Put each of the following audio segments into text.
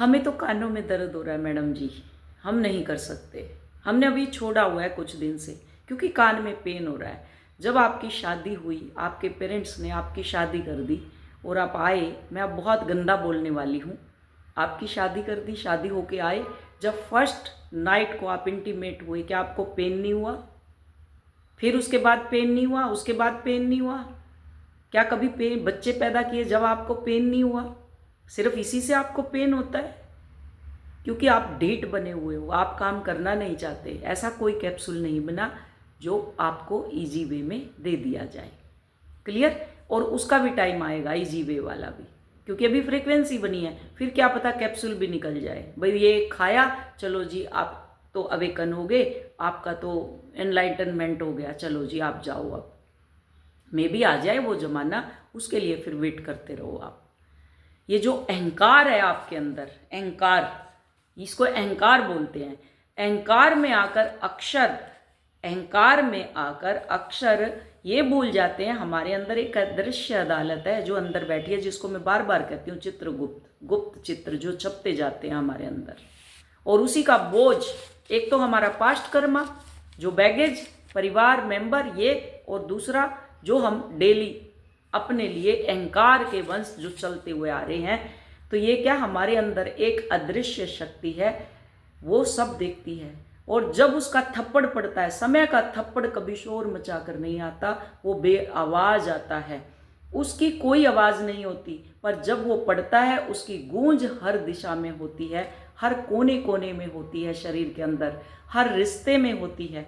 हमें तो कानों में दर्द हो रहा है मैडम जी, हम नहीं कर सकते। हमने अभी छोड़ा हुआ है कुछ दिन से, क्योंकि कान में पेन हो रहा है। जब आपकी शादी हुई, आपके पेरेंट्स ने आपकी शादी कर दी और आप आए, मैं अब बहुत गंदा बोलने वाली हूँ, आपकी शादी कर दी, शादी होके आए, जब फर्स्ट नाइट को आप इंटीमेट हुए, क्या आपको पेन नहीं हुआ? फिर उसके बाद पेन नहीं हुआ, उसके बाद पेन नहीं हुआ? क्या कभी पेन, बच्चे पैदा किए जब आपको पेन नहीं हुआ? सिर्फ इसी से आपको पेन होता है? क्योंकि आप ढीठ बने हुए हो, आप काम करना नहीं चाहते। ऐसा कोई कैप्सूल नहीं बना जो आपको इजी वे में दे दिया जाए। क्लियर? और उसका भी टाइम आएगा, इजी वे वाला भी, क्योंकि अभी फ्रीक्वेंसी बनी है। फिर क्या पता कैप्सूल भी निकल जाए। भाई ये खाया, चलो जी आप तो अवेकन हो गए, आपका तो एनलाइटनमेंट हो गया, चलो जी आप जाओ। अब मे भी आ जाए वो जमाना, उसके लिए फिर वेट करते रहो आप। ये जो अहंकार है आपके अंदर, अहंकार, इसको अहंकार बोलते हैं। अहंकार में आकर अक्षर, अहंकार में आकर अक्षर ये भूल जाते हैं। हमारे अंदर एक अदृश्य अदालत है जो अंदर बैठी है, जिसको मैं बार बार कहती हूँ चित्रगुप्त, गुप्त चित्र जो छपते जाते हैं हमारे अंदर। और उसी का बोझ, एक तो हमारा पास्ट कर्मा, जो बैगेज, परिवार मेंबर ये, और दूसरा जो हम डेली अपने लिए अहंकार के वंश जो चलते हुए आ रहे हैं। तो ये क्या, हमारे अंदर एक अदृश्य शक्ति है, वो सब देखती है। और जब उसका थप्पड़ पड़ता है, समय का थप्पड़ कभी शोर मचा कर नहीं आता, वो बे आवाज आता है। उसकी कोई आवाज नहीं होती, पर जब वो पड़ता है उसकी गूंज हर दिशा में होती है, हर कोने कोने में होती है, शरीर के अंदर हर रिश्ते में होती है।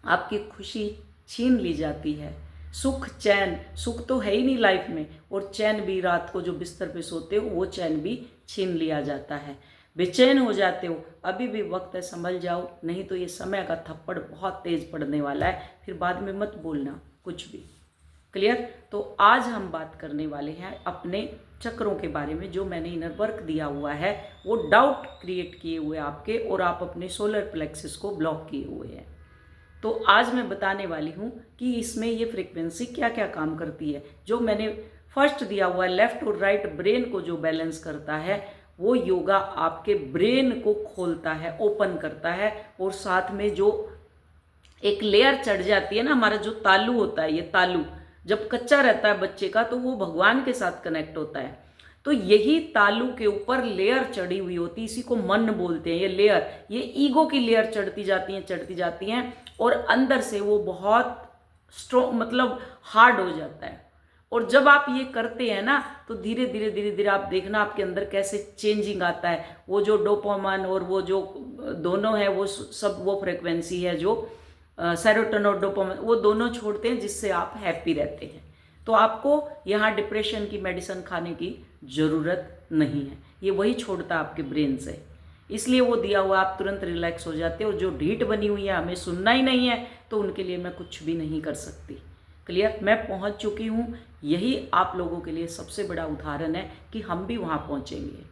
आपकी खुशी छीन ली जाती है, सुख चैन, सुख तो है ही नहीं लाइफ में, और चैन भी, रात को जो बिस्तर पे सोते हो वो चैन भी छीन लिया जाता है। बेचैन हो जाते हो, अभी भी वक्त है, संभल जाओ, नहीं तो ये समय का थप्पड़ बहुत तेज पड़ने वाला है, फिर बाद में मत बोलना कुछ भी। क्लियर? तो आज हम बात करने वाले हैं अपने चक्रों के बारे में। जो मैंने इनर वर्क दिया हुआ है वो डाउट क्रिएट किए हुए आपके, और आप अपने सोलर प्लेक्सिस को ब्लॉक किए हुए हैं। तो आज मैं बताने वाली हूँ कि इसमें ये फ्रीक्वेंसी क्या क्या काम करती है। जो मैंने फर्स्ट दिया हुआ है, लेफ्ट और राइट ब्रेन को जो बैलेंस करता है, वो योगा आपके ब्रेन को खोलता है, ओपन करता है। और साथ में जो एक लेयर चढ़ जाती है ना, हमारा जो तालू होता है, ये तालू जब कच्चा रहता है बच्चे का, तो वो भगवान के साथ कनेक्ट होता है। तो यही तालू के ऊपर लेयर चढ़ी हुई होती है, इसी को मन बोलते हैं। ये लेयर, ये ईगो की लेयर चढ़ती जाती हैं, चढ़ती जाती हैं, और अंदर से वो बहुत स्ट्रॉन्ग, मतलब हार्ड हो जाता है। और जब आप ये करते हैं ना, तो धीरे धीरे धीरे धीरे आप देखना आपके अंदर कैसे चेंजिंग आता है। वो जो डोपामाइन और वो जो दोनों है, वो सब वो फ्रिक्वेंसी है जो सेरोटोनिन और डोपामाइन, वो दोनों छोड़ते हैं, जिससे आप हैप्पी रहते हैं। तो आपको यहाँ डिप्रेशन की मेडिसिन खाने की ज़रूरत नहीं है, ये वही छोड़ता है आपके ब्रेन से। इसलिए वो दिया हुआ, आप तुरंत रिलैक्स हो जाते हो। जो ढीठ बनी हुई है, हमें सुनना ही नहीं है, तो उनके लिए मैं कुछ भी नहीं कर सकती। क्लियर? मैं पहुंच चुकी हूँ, यही आप लोगों के लिए सबसे बड़ा उदाहरण है कि हम भी वहाँ पहुँचेंगे।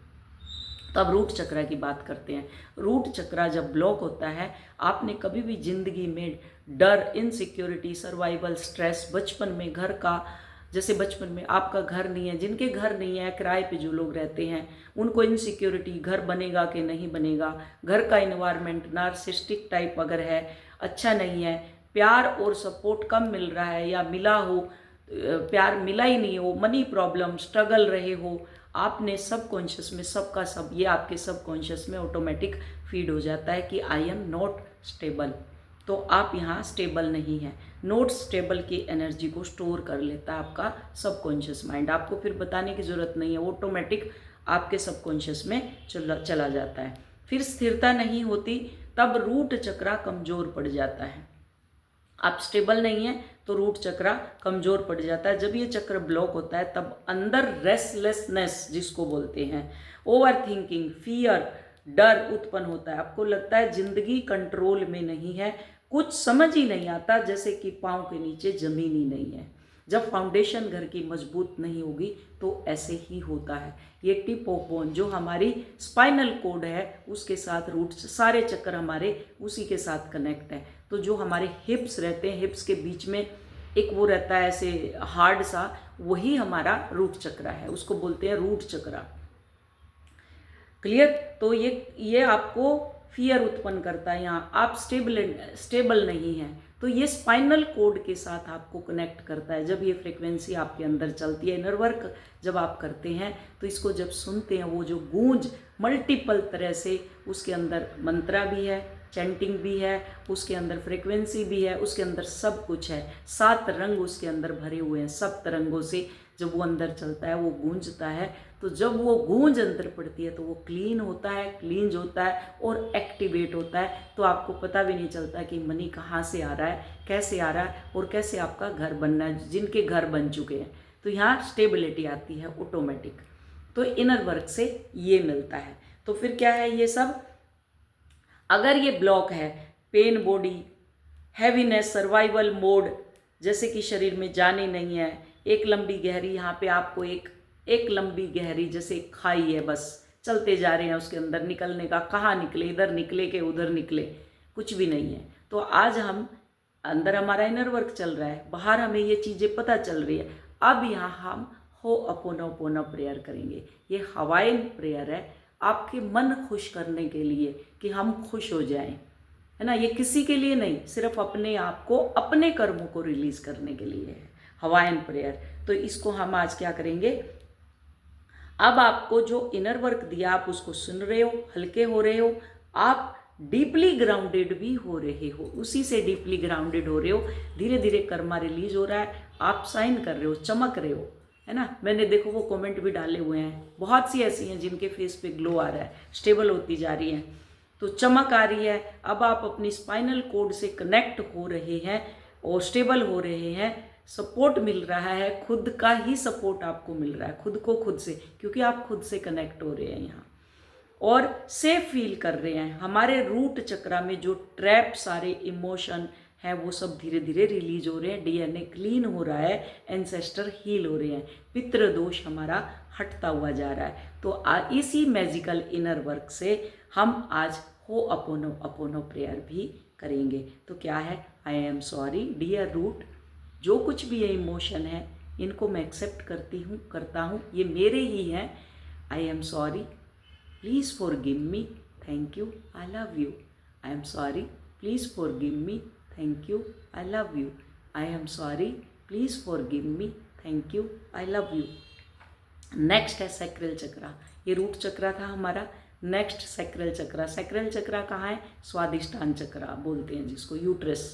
तो अब रूट चक्रा की बात करते हैं। रूट चक्रा जब ब्लॉक होता है, आपने कभी भी जिंदगी में डर, इनसिक्योरिटी, सर्वाइवल, स्ट्रेस, बचपन में घर का, जैसे बचपन में आपका घर नहीं है, जिनके घर नहीं है, किराए पे जो लोग रहते हैं, उनको इनसिक्योरिटी, घर बनेगा कि नहीं बनेगा, घर का इन्वायरमेंट नार्सिस्टिक टाइप अगर है, अच्छा नहीं है, प्यार और सपोर्ट कम मिल रहा है, या मिला हो, प्यार मिला ही नहीं हो, मनी प्रॉब्लम, स्ट्रगल रहे हो, आपने सबकॉन्शियस में, सबका सब, ये आपके सबकॉन्शियस में ऑटोमेटिक फीड हो जाता है कि आई एम नॉट स्टेबल। तो आप यहाँ स्टेबल नहीं है। नॉट स्टेबल की एनर्जी को स्टोर कर लेता है आपका सबकॉन्शियस माइंड। आपको फिर बताने की ज़रूरत नहीं है, ऑटोमेटिक आपके सबकॉन्शियस में चला जाता है। फिर स्थिरता नहीं होती, तब रूट चक्रा कमज़ोर पड़ जाता है। आप स्टेबल नहीं है तो रूट चक्रा कमज़ोर पड़ जाता है। जब ये चक्र ब्लॉक होता है, तब अंदर रेस्टलेसनेस जिसको बोलते हैं, ओवर थिंकिंग, फियर, डर उत्पन्न होता है। आपको लगता है जिंदगी कंट्रोल में नहीं है, कुछ समझ ही नहीं आता, जैसे कि पाँव के नीचे जमीन ही नहीं है। जब फाउंडेशन घर की मजबूत नहीं होगी तो ऐसे ही होता है। ये टिप ऑफ बोन जो हमारी स्पाइनल कोड है, उसके साथ रूट, सारे चक्कर हमारे उसी के साथ कनेक्ट है। तो जो हमारे हिप्स रहते हैं, हिप्स के बीच में एक वो रहता है ऐसे हार्ड सा, वही हमारा रूट चक्रा है, उसको बोलते हैं रूट चक्रा। क्लियर। तो ये आपको फियर उत्पन्न करता है, यहाँ आप स्टेबल नहीं हैं, तो ये स्पाइनल कोड के साथ आपको कनेक्ट करता है। जब ये फ्रिक्वेंसी आपके अंदर चलती है, इनर वर्क जब आप करते हैं तो इसको जब सुनते हैं, वो जो गूंज मल्टीपल तरह से, उसके अंदर मंत्रा भी है, चैंटिंग भी है, उसके अंदर फ्रिक्वेंसी भी है, उसके अंदर सब कुछ है, 7 रंग उसके अंदर भरे हुए हैं। सब तरंगों से जब वो अंदर चलता है, वो गूंजता है, तो जब वो गूंज अंदर पड़ती है तो वो क्लीन होता है, क्लींज होता है और एक्टिवेट होता है। तो आपको पता भी नहीं चलता कि मनी कहाँ से आ रहा है, कैसे आ रहा है और कैसे आपका घर बनना है, जिनके घर बन चुके हैं। तो यहाँ स्टेबिलिटी आती है ऑटोमेटिक। तो इनर वर्क से ये मिलता है। तो फिर क्या है ये सब, अगर ये ब्लॉक है, pen body, heaviness, survival mode, जैसे कि शरीर में जान ही नहीं है, एक लंबी गहरी, यहाँ पे आपको एक लंबी गहरी जैसे एक खाई है, बस चलते जा रहे हैं उसके अंदर, निकलने का कहाँ निकले, इधर निकले कि उधर निकले, कुछ भी नहीं है। तो आज हम अंदर हमारा इनर वर्क चल रहा है, बाहर हमें ये चीज़ें पता चल रही है। अब यहाँ हम होअपोनोपोनो प्रेयर करेंगे। ये हवाइन प्रेयर है आपके मन खुश करने के लिए, कि हम खुश हो जाएं, है ना। ये किसी के लिए नहीं, सिर्फ अपने आप को, अपने कर्मों को रिलीज करने के लिए है हवाइन प्रेयर। तो इसको हम आज क्या करेंगे, अब आपको जो इनर वर्क दिया आप उसको सुन रहे हो, हल्के हो रहे हो, आप डीपली ग्राउंडेड भी हो रहे हो, उसी से डीपली ग्राउंडेड हो रहे हो। धीरे धीरे कर्मा रिलीज हो रहा है, आप साइन कर रहे हो, चमक रहे हो, है ना। मैंने देखो वो कमेंट भी डाले हुए हैं, बहुत सी ऐसी हैं जिनके फेस पे ग्लो आ रहा है, स्टेबल होती जा रही हैं, तो चमक आ रही है। अब आप अपनी स्पाइनल कोड से कनेक्ट हो रहे हैं और स्टेबल हो रहे हैं, सपोर्ट मिल रहा है, खुद का ही सपोर्ट आपको मिल रहा है, खुद को खुद से, क्योंकि आप खुद से कनेक्ट हो रहे हैं यहाँ, और सेफ फील कर रहे हैं। हमारे रूट चक्रा में जो ट्रैप सारे इमोशन है वो सब धीरे धीरे रिलीज हो रहे हैं, डीएनए क्लीन हो रहा है, एंसेस्टर हील हो रहे हैं, पितृ दोष हमारा हटता हुआ जा रहा है। तो इसी मैजिकल इनर वर्क से हम आज होअपोनो प्रेयर भी करेंगे। तो क्या है, I am sorry dear root, जो कुछ भी ये इमोशन है इनको मैं एक्सेप्ट करता हूँ, ये मेरे ही हैं। आई am sorry, please forgive me, thank you, I love you. I am sorry, please forgive me, thank you, I love you. I am sorry, please forgive me, thank you, I love you. Next है sacral चक्रा, ये root चक्रा था हमारा। Next sacral चक्रा, sacral चक्रा कहाँ है, स्वादिष्टान चक्रा बोलते हैं जिसको, uterus,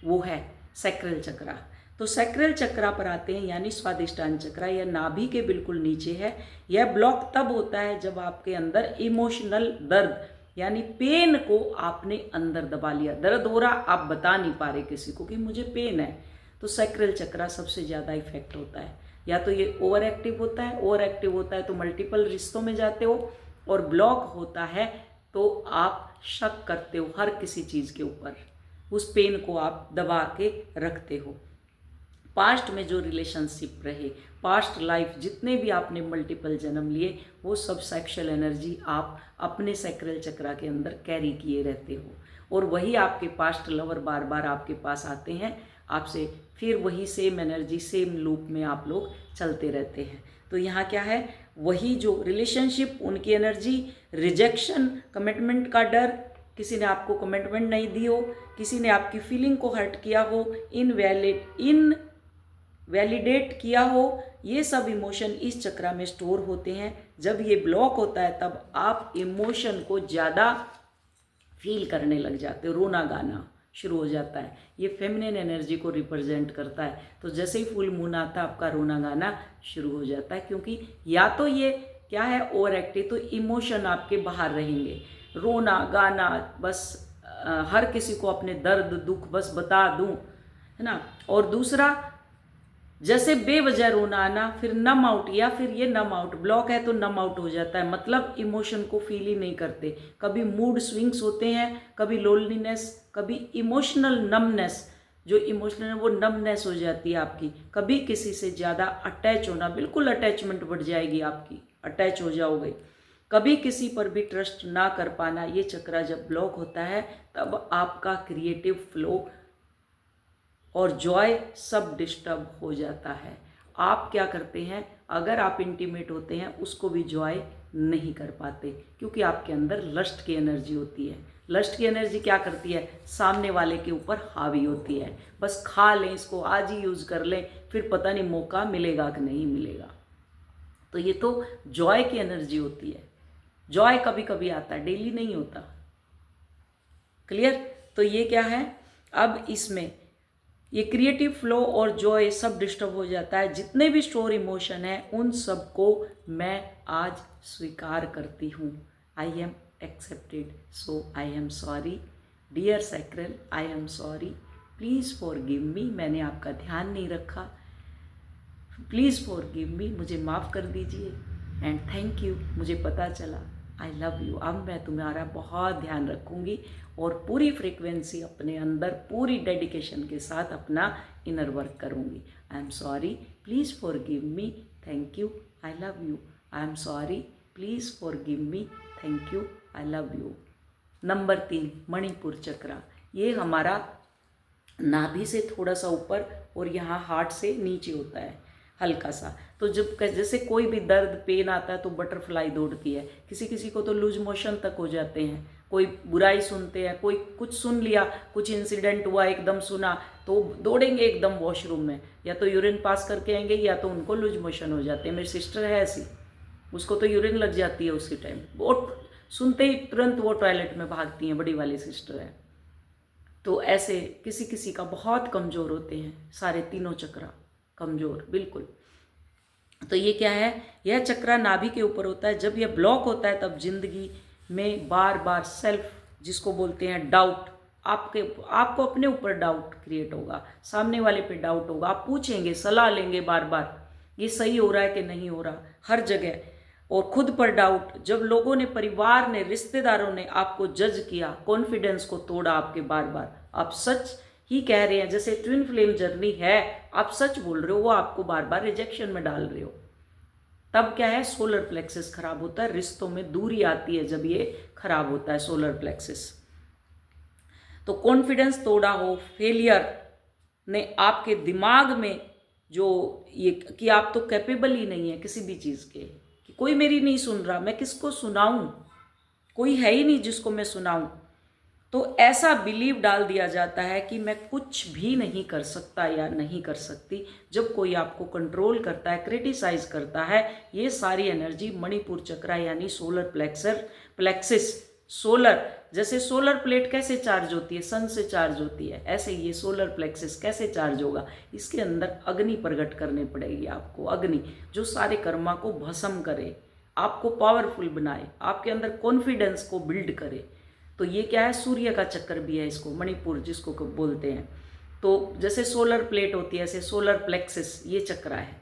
वो है सैक्रल चक्रा। तो सैक्रल चक्रा पर आते हैं, यानी स्वादिष्टान चक्रा, यह नाभि के बिल्कुल नीचे है। यह ब्लॉक तब होता है जब आपके अंदर इमोशनल दर्द, यानी पेन को आपने अंदर दबा लिया। दर्द हो रहा, आप बता नहीं पा रहे किसी को कि मुझे पेन है, तो सैक्रल चक्रा सबसे ज़्यादा इफेक्ट होता है। या तो ये ओवर एक्टिव होता है, ओवर एक्टिव होता है तो मल्टीपल रिश्तों में जाते हो, और ब्लॉक होता है तो आप शक करते हो हर किसी चीज़ के ऊपर, उस पेन को आप दबा के रखते हो। पास्ट में जो रिलेशनशिप रहे, पास्ट लाइफ, जितने भी आपने मल्टीपल जन्म लिए, वो सब सेक्सुअल एनर्जी आप अपने सैक्रल चक्रा के अंदर कैरी किए रहते हो, और वही आपके पास्ट लवर बार बार आपके पास आते हैं आपसे, फिर वही सेम एनर्जी, सेम लूप में आप लोग चलते रहते हैं। तो यहाँ क्या है, वही जो रिलेशनशिप, उनकी एनर्जी, रिजेक्शन, कमिटमेंट का डर, किसी ने आपको कमिटमेंट नहीं दी हो, किसी ने आपकी फीलिंग को हर्ट किया हो, वैलिडेट किया हो, ये सब इमोशन इस चक्रा में स्टोर होते हैं। जब ये ब्लॉक होता है तब आप इमोशन को ज़्यादा फील करने लग जाते हो, रोना गाना शुरू हो जाता है। ये फेमिनिन एनर्जी को रिप्रेजेंट करता है। तो जैसे ही फुल मून आता है आपका रोना गाना शुरू हो जाता है, क्योंकि या तो ये क्या है ओवर एक्टिव, तो इमोशन आपके बाहर रहेंगे, रोना गाना, बस हर किसी को अपने दर्द दुख बस बता दूं, है ना। और दूसरा, जैसे बेवजह रोना आना, फिर नम आउट, या फिर ये नम आउट, ब्लॉक है तो नम आउट हो जाता है, मतलब इमोशन को फील ही नहीं करते। कभी मूड स्विंग्स होते हैं, कभी लोनलीनेस, कभी इमोशनल नमनेस, जो इमोशनल है वो नमनेस हो जाती है आपकी। कभी किसी से ज़्यादा अटैच होना, बिल्कुल अटैचमेंट बढ़ जाएगी आपकी, अटैच हो जाओगे। कभी किसी पर भी ट्रस्ट ना कर पाना, ये चक्रा जब ब्लॉक होता है तब आपका क्रिएटिव फ्लो और जॉय सब डिस्टर्ब हो जाता है, आप क्या करते हैं, अगर आप इंटीमेट होते हैं उसको भी जॉय नहीं कर पाते, क्योंकि आपके अंदर लस्ट की एनर्जी होती है। लस्ट की एनर्जी क्या करती है, सामने वाले के ऊपर हावी होती है। बस खा लें इसको, आज ही यूज़ कर लें, फिर पता नहीं मौका मिलेगा कि नहीं मिलेगा। तो ये तो जॉय की एनर्जी होती है। जॉय कभी कभी आता है, डेली नहीं होता। क्लियर? तो ये क्या है, अब इसमें ये क्रिएटिव फ्लो और जॉय सब डिस्टर्ब हो जाता है। जितने भी स्टोर इमोशन है उन सबको मैं आज स्वीकार करती हूँ। I am accepted, so I am sorry dear sacral, I am sorry, please forgive me, मैंने आपका ध्यान नहीं रखा, प्लीज़ फॉरगिव मी, मुझे माफ़ कर दीजिए, एंड थैंक यू, मुझे पता चला, आई लव यू। अब मैं तुम्हारा बहुत ध्यान रखूँगी और पूरी फ्रीक्वेंसी अपने अंदर पूरी डेडिकेशन के साथ अपना इनर वर्क करूँगी। I am sorry, please forgive me, thank you, I love you. I am sorry, please forgive me, thank you, I love you. Number 3, Manipur चक्रा। ये हमारा नाभि से थोड़ा सा ऊपर और यहाँ हार्ट से नीचे होता है हल्का सा। तो जब जैसे कोई भी दर्द पेन आता है तो बटरफ्लाई दौड़ती है, किसी किसी को तो लूज मोशन तक हो जाते हैं, कोई बुराई सुनते हैं, कोई कुछ सुन लिया, कुछ इंसिडेंट हुआ एकदम सुना तो दौड़ेंगे एकदम वॉशरूम में, या तो यूरिन पास करके आएंगे या तो उनको लूज मोशन हो जाते हैं। मेरी सिस्टर है ऐसी, उसको तो यूरिन लग जाती है उसी टाइम, वो सुनते ही तुरंत वो टॉयलेट में भागती हैं, बड़ी वाली सिस्टर है। तो ऐसे किसी किसी का बहुत कमज़ोर होते हैं, सारे तीनों चक्रा कमज़ोर बिल्कुल। तो ये क्या है, यह चक्रा नाभि के ऊपर होता है। जब यह ब्लॉक होता है तब जिंदगी में बार बार सेल्फ, जिसको बोलते हैं डाउट, आपको अपने ऊपर डाउट क्रिएट होगा, सामने वाले पे डाउट होगा, आप पूछेंगे, सलाह लेंगे बार बार, ये सही हो रहा है कि नहीं हो रहा, हर जगह। और खुद पर डाउट, जब लोगों ने, परिवार ने, रिश्तेदारों ने आपको जज किया, कॉन्फिडेंस को तोड़ा आपके बार बार, आप सच ही कह रहे हैं, जैसे ट्विन फ्लेम जर्नी है, आप सच बोल रहे हो, वो आपको बार बार रिजेक्शन में डाल रहे हो, तब क्या है, सोलर प्लेक्सिस खराब होता है, रिश्तों में दूरी आती है जब ये खराब होता है सोलर प्लेक्सिस। तो कॉन्फिडेंस तोड़ा हो, फेलियर ने आपके दिमाग में जो ये कि आप तो कैपेबल ही नहीं है किसी भी चीज़ के, कि कोई मेरी नहीं सुन रहा, मैं किसको सुनाऊं, कोई है ही नहीं जिसको मैं सुनाऊं, तो ऐसा बिलीव डाल दिया जाता है कि मैं कुछ भी नहीं कर सकता या नहीं कर सकती। जब कोई आपको कंट्रोल करता है, क्रिटिसाइज करता है, ये सारी एनर्जी मणिपुर चक्रा यानी सोलर प्लेक्सिस, सोलर, जैसे सोलर प्लेट कैसे चार्ज होती है, सन से चार्ज होती है, ऐसे ये सोलर प्लेक्सिस कैसे चार्ज होगा, इसके अंदर अग्नि प्रकट करनी पड़ेगी आपको, अग्नि जो सारे कर्मा को भस्म करे, आपको पावरफुल बनाए, आपके अंदर कॉन्फिडेंस को बिल्ड करे। तो ये क्या है, सूर्य का चक्कर भी है इसको, मणिपुर जिसको बोलते हैं। तो जैसे सोलर प्लेट होती है, ऐसे सोलर प्लेक्सिस ये चक्रा है।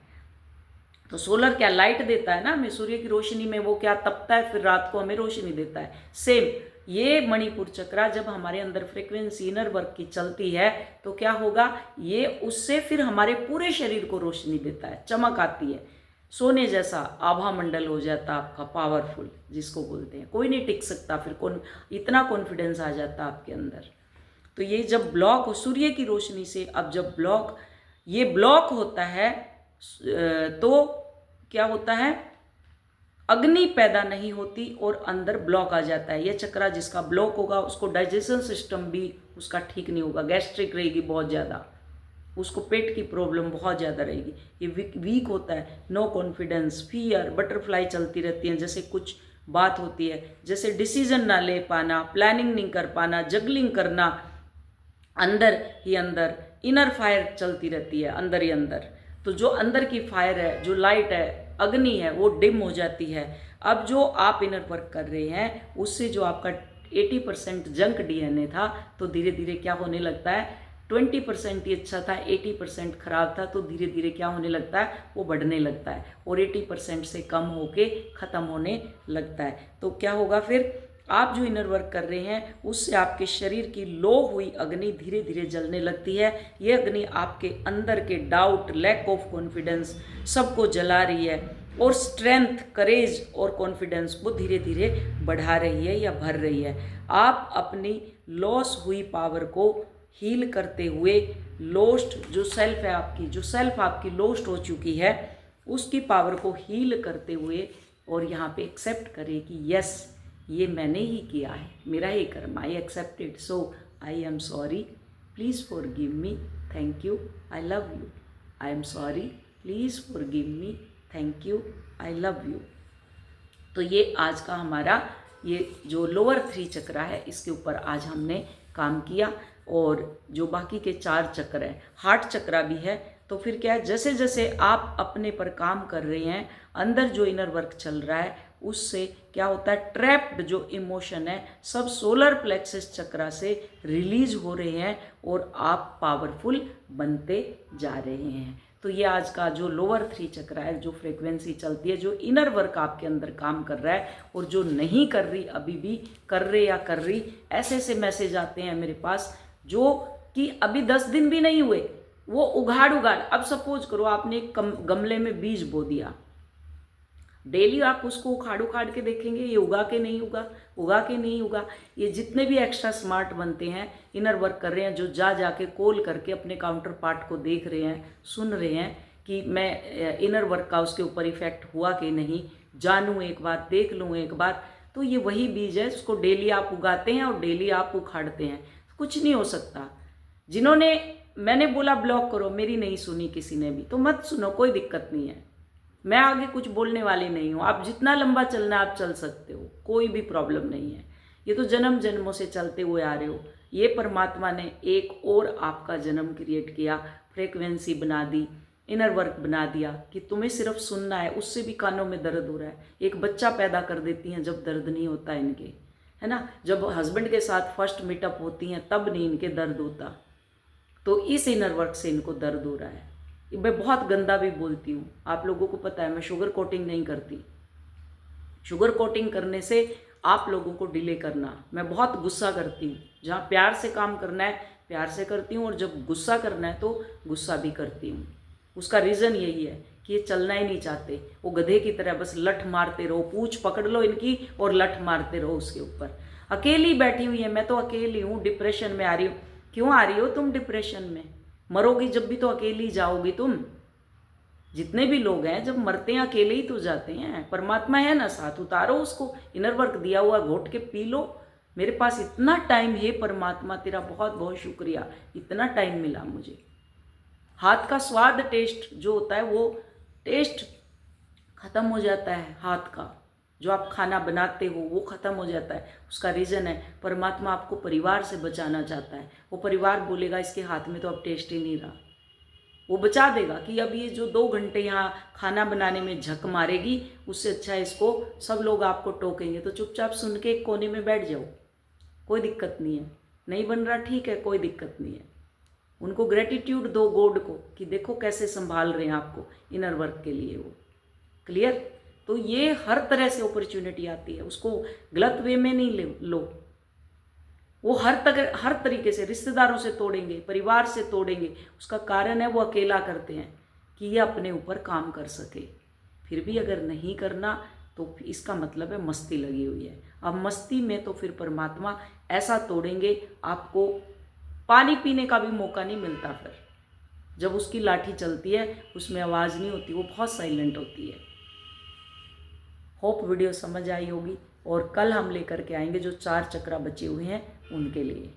तो सोलर क्या, लाइट देता है ना हमें, सूर्य की रोशनी में वो क्या तपता है, फिर रात को हमें रोशनी देता है। सेम ये मणिपुर चक्रा जब हमारे अंदर फ्रिक्वेंसी इनर वर्क की चलती है तो क्या होगा, ये उससे फिर हमारे पूरे शरीर को रोशनी देता है, चमक आती है, सोने जैसा आभा मंडल हो जाता आपका, पावरफुल जिसको बोलते हैं, कोई नहीं टिक सकता, फिर इतना कॉन्फिडेंस आ जाता आपके अंदर। तो ये जब ब्लॉक हो सूर्य की रोशनी से, अब जब ये ब्लॉक होता है तो क्या होता है, अग्नि पैदा नहीं होती और अंदर ब्लॉक आ जाता है। यह चक्रा जिसका ब्लॉक होगा उसको डाइजेशन सिस्टम भी उसका ठीक नहीं होगा, गैस्ट्रिक रहेगी बहुत ज़्यादा, उसको पेट की प्रॉब्लम बहुत ज़्यादा रहेगी, ये वीक होता है, नो कॉन्फिडेंस, फियर, बटरफ्लाई चलती रहती हैं, जैसे कुछ बात होती है, जैसे डिसीजन ना ले पाना, प्लानिंग नहीं कर पाना, जगलिंग करना, अंदर ही अंदर इनर फायर चलती रहती है, अंदर ही अंदर। तो जो अंदर की फायर है, जो लाइट है, अग्नि है, वो डिम हो जाती है। अब जो आप इनर वर्क कर रहे हैं उससे जो आपका 80% जंक डीएनए था, तो धीरे धीरे क्या होने लगता है, 20% ही अच्छा था, 80% खराब था, तो धीरे धीरे क्या होने लगता है, वो बढ़ने लगता है और 80% से कम होके ख़त्म होने लगता है। तो क्या होगा फिर, आप जो इनर वर्क कर रहे हैं उससे आपके शरीर की लो हुई अग्नि धीरे धीरे जलने लगती है। ये अग्नि आपके अंदर के डाउट, लैक ऑफ कॉन्फिडेंस सबको जला रही है और स्ट्रेंथ, करेज और कॉन्फिडेंस को धीरे धीरे बढ़ा रही है या भर रही है। आप अपनी लॉस हुई पावर को हील करते हुए लॉस्ट जो सेल्फ है आपकी, जो सेल्फ आपकी लॉस्ट हो चुकी है, उसकी पावर को हील करते हुए और यहाँ पे एक्सेप्ट करें कि यस, ये मैंने ही किया है, मेरा ही कर्म, I accepted, so I am sorry, please forgive me, thank you, I love you, I am sorry, please forgive me, thank you, I love you. तो ये आज का हमारा ये जो लोअर 3 चक्रा है, इसके ऊपर आज हमने काम किया। और जो बाकी के 4 चक्र हैं, हार्ट चक्रा भी है, तो फिर क्या है, जैसे जैसे आप अपने पर काम कर रहे हैं, अंदर जो इनर वर्क चल रहा है, उससे क्या होता है, ट्रैप्ड जो इमोशन है सब सोलर प्लेक्सस चक्रा से रिलीज हो रहे हैं और आप पावरफुल बनते जा रहे हैं। तो ये आज का जो लोअर 3 चक्रा है, जो फ्रीक्वेंसी चलती है, जो इनर वर्क आपके अंदर काम कर रहा है और जो नहीं कर रही, अभी भी कर रहे या कर रही, ऐसे ऐसे मैसेज आते हैं मेरे पास जो कि अभी 10 दिन भी नहीं हुए, वो उगाड़ उगाड़, अब सपोज करो आपने एक गमले में बीज बो दिया, डेली आप उसको उखाड़ उखाड़ के देखेंगे ये उगा के नहीं उगा, उगा के नहीं उगा। ये जितने भी एक्स्ट्रा स्मार्ट बनते हैं, इनर वर्क कर रहे हैं, जो जा जाके कॉल करके अपने काउंटर पार्ट को देख रहे हैं, सुन रहे हैं कि मैं इनर वर्क का उसके ऊपर इफेक्ट हुआ कि नहीं, जानूँ एक बार, देख लूँ एक बार, तो ये वही बीज है, उसको डेली आप उगाते हैं और डेली आप उखाड़ते हैं, कुछ नहीं हो सकता। जिन्होंने, मैंने बोला ब्लॉक करो, मेरी नहीं सुनी किसी ने भी, तो मत सुनो, कोई दिक्कत नहीं है, मैं आगे कुछ बोलने वाली नहीं हूँ। आप जितना लंबा चलना आप चल सकते हो, कोई भी प्रॉब्लम नहीं है। ये तो जन्म जन्मों से चलते हुए आ रहे हो, ये परमात्मा ने एक और आपका जन्म क्रिएट किया, फ्रीक्वेंसी बना दी, इनर वर्क बना दिया कि तुम्हें सिर्फ सुनना है। उससे भी कानों में दर्द हो रहा है, एक बच्चा पैदा कर देती हैं जब दर्द नहीं होता इनके, है ना, जब हस्बैंड के साथ फर्स्ट मीटअप होती हैं तब नहीं इनके दर्द होता, तो इस इनर वर्क से इनको दर्द हो रहा है। मैं बहुत गंदा भी बोलती हूँ, आप लोगों को पता है, मैं शुगर कोटिंग नहीं करती। शुगर कोटिंग करने से आप लोगों को डिले करना, मैं बहुत गुस्सा करती हूँ, जहाँ प्यार से काम करना है प्यार से करती हूँ, और जब गुस्सा करना है तो गुस्सा भी करती हूँ। उसका रीज़न यही है कि ये चलना ही नहीं चाहते, वो गधे की तरह बस लठ मारते रहो, पूंछ पकड़ लो इनकी और लठ मारते रहो उसके ऊपर। अकेली बैठी हुई है, मैं तो अकेली हूँ, डिप्रेशन में आ रही हूँ। क्यों आ रही हो तुम डिप्रेशन में? मरोगी जब भी तो अकेली जाओगी तुम। जितने भी लोग हैं जब मरते हैं अकेले ही तो जाते हैं, परमात्मा है ना साथ, उतारो उसको, इनर वर्क दिया हुआ घोट के पी लो। मेरे पास इतना टाइम है परमात्मा, तेरा बहुत बहुत शुक्रिया, इतना टाइम मिला मुझे। हाथ का स्वाद, टेस्ट जो होता है वो टेस्ट ख़त्म हो जाता है, हाथ का जो आप खाना बनाते हो वो ख़त्म हो जाता है। उसका रीज़न है परमात्मा आपको परिवार से बचाना चाहता है। वो परिवार बोलेगा इसके हाथ में तो अब टेस्ट ही नहीं रहा, वो बचा देगा कि अब ये जो 2 घंटे यहाँ खाना बनाने में झक मारेगी, उससे अच्छा है इसको, सब लोग आपको टोकेंगे तो चुपचाप सुन के एक कोने में बैठ जाओ, कोई दिक्कत नहीं है। नहीं बन रहा ठीक है, कोई दिक्कत नहीं है। उनको ग्रेटिट्यूड दो गॉड को कि देखो कैसे संभाल रहे हैं आपको इनर वर्क के लिए वो। क्लियर? तो ये हर तरह से अपॉर्चुनिटी आती है, उसको गलत वे में नहीं लो। वो हर तरीके से रिश्तेदारों से तोड़ेंगे, परिवार से तोड़ेंगे। उसका कारण है वो अकेला करते हैं कि ये अपने ऊपर काम कर सके। फिर भी अगर नहीं करना तो इसका मतलब है मस्ती लगी हुई है। अब मस्ती में तो फिर परमात्मा ऐसा तोड़ेंगे, आपको पानी पीने का भी मौका नहीं मिलता। फिर जब उसकी लाठी चलती है उसमें आवाज़ नहीं होती, वो बहुत साइलेंट होती है। होप वीडियो समझ आई होगी, और कल हम लेकर के आएंगे जो 4 चक्रा बचे हुए हैं उनके लिए।